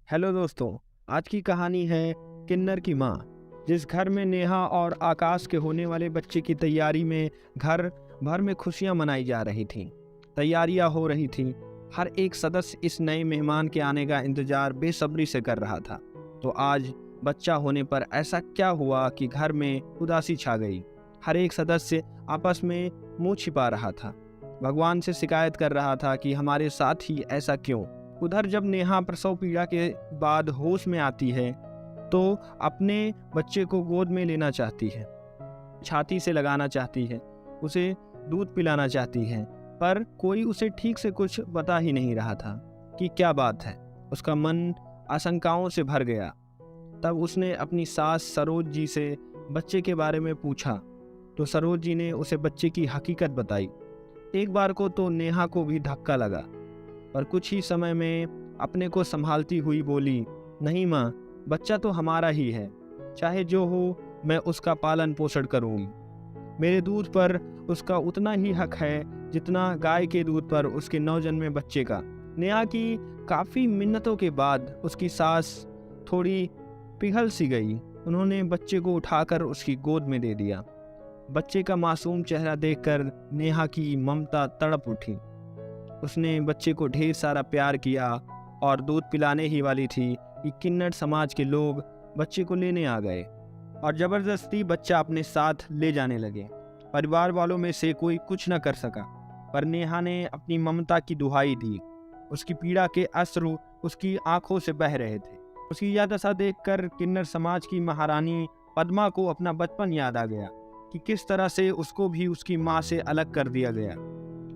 Hello दोस्तों। आज की कहानी है किन्नर की माँ। जिस घर में नेहा और आकाश के होने वाले बच्चे की तैयारी में घर भर में खुशियां मनाई जा रही थीं। तैयारियां हो रही थीं। हर एक सदस्य इस नए मेहमान के आने का इंतजार बेसब्री से कर रहा था। तो आज बच्चा होने पर ऐसा क्या हुआ कि घर में उदासी छा गई। हर एक सदस्य आपस में मुंह छिपा रहा था, भगवान से शिकायत कर रहा था कि हमारे साथ ही ऐसा क्यों। उधर जब नेहा प्रसव पीड़ा के बाद होश में आती है तो अपने बच्चे को गोद में लेना चाहती है, छाती से लगाना चाहती है, उसे दूध पिलाना चाहती है, पर कोई उसे ठीक से कुछ बता ही नहीं रहा था कि क्या बात है। उसका मन आशंकाओं से भर गया। तब उसने अपनी सास सरोज जी से बच्चे के बारे में पूछा तो सरोज जी ने उसे बच्चे की हकीकत बताई। एक बार को तो नेहा को भी धक्का लगा, पर कुछ ही समय में अपने को संभालती हुई बोली, नहीं माँ, बच्चा तो हमारा ही है, चाहे जो हो मैं उसका पालन पोषण करूँगी। मेरे दूध पर उसका उतना ही हक है जितना गाय के दूध पर उसके नवजन्मे बच्चे का। नेहा की काफ़ी मिन्नतों के बाद उसकी सास थोड़ी पिघल सी गई। उन्होंने बच्चे को उठाकर उसकी गोद में दे दिया। बच्चे का मासूम चेहरा देखकर नेहा की ममता तड़प उठी। उसने बच्चे को ढेर सारा प्यार किया और दूध पिलाने ही वाली थी कि किन्नर समाज के लोग बच्चे को लेने आ गए और ज़बरदस्ती बच्चा अपने साथ ले जाने लगे। परिवार वालों में से कोई कुछ न कर सका, पर नेहा ने अपनी ममता की दुहाई दी। उसकी पीड़ा के अश्रु उसकी आंखों से बह रहे थे। उसकी यह दशा देखकर किन्नर समाज की महारानी पद्मा को अपना बचपन याद आ गया कि किस तरह से उसको भी उसकी माँ से अलग कर दिया गया।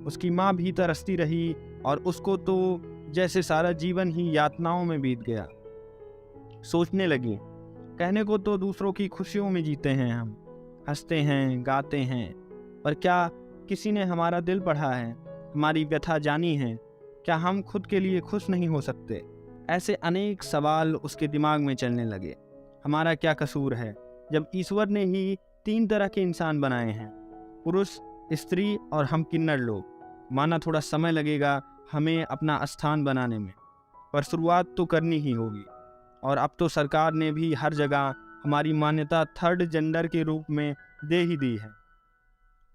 उसकी माँ भी तरसती रही और उसको तो जैसे सारा जीवन ही यातनाओं में बीत गया। सोचने लगी, कहने को तो दूसरों की खुशियों में जीते हैं हम, हंसते हैं, गाते हैं, पर क्या किसी ने हमारा दिल पढ़ा है, हमारी व्यथा जानी है? क्या हम खुद के लिए खुश नहीं हो सकते? ऐसे अनेक सवाल उसके दिमाग में चलने लगे। हमारा क्या कसूर है जब ईश्वर ने ही 3 तरह के इंसान बनाए हैं, पुरुष, स्त्री और हम किन्नर लोग। माना थोड़ा समय लगेगा हमें अपना स्थान बनाने में, पर शुरुआत तो करनी ही होगी। और अब तो सरकार ने भी हर जगह हमारी मान्यता 3rd जेंडर के रूप में दे ही दी है।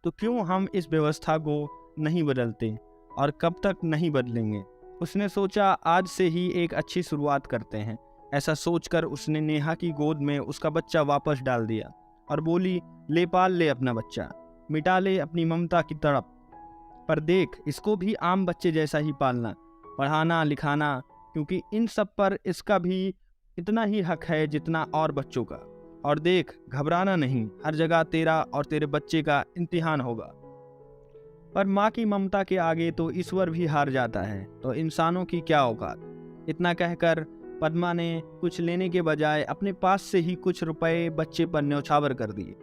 तो क्यों हम इस व्यवस्था को नहीं बदलते और कब तक नहीं बदलेंगे? उसने सोचा आज से ही एक अच्छी शुरुआत करते हैं। ऐसा सोचकर उसने नेहा की गोद में उसका बच्चा वापस डाल दिया और बोली, ले पाल ले अपना बच्चा, मिटा ले अपनी ममता की तड़प, पर देख इसको भी आम बच्चे जैसा ही पालना, पढ़ाना, लिखाना, क्योंकि इन सब पर इसका भी इतना ही हक है जितना और बच्चों का। और देख, घबराना नहीं, हर जगह तेरा और तेरे बच्चे का इम्तिहान होगा। पर माँ की ममता के आगे तो ईश्वर भी हार जाता है, तो इंसानों की क्या औकात। इतना कहकर पद्मा ने कुछ लेने के बजाय अपने पास से ही कुछ रुपए बच्चे पर न्यौछावर कर दिए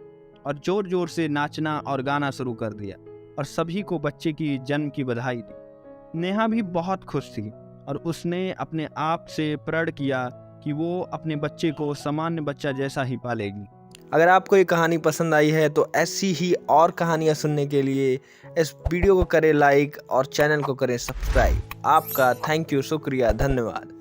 और जोर जोर से नाचना और गाना शुरू कर दिया और सभी को बच्चे की जन्म की बधाई दी। नेहा भी बहुत खुश थी और उसने अपने आप से प्रण किया कि वो अपने बच्चे को सामान्य बच्चा जैसा ही पालेगी। अगर आपको ये कहानी पसंद आई है तो ऐसी ही और कहानियाँ सुनने के लिए इस वीडियो को करें लाइक और चैनल को करें सब्सक्राइब। आपका थैंक यू, शुक्रिया, धन्यवाद।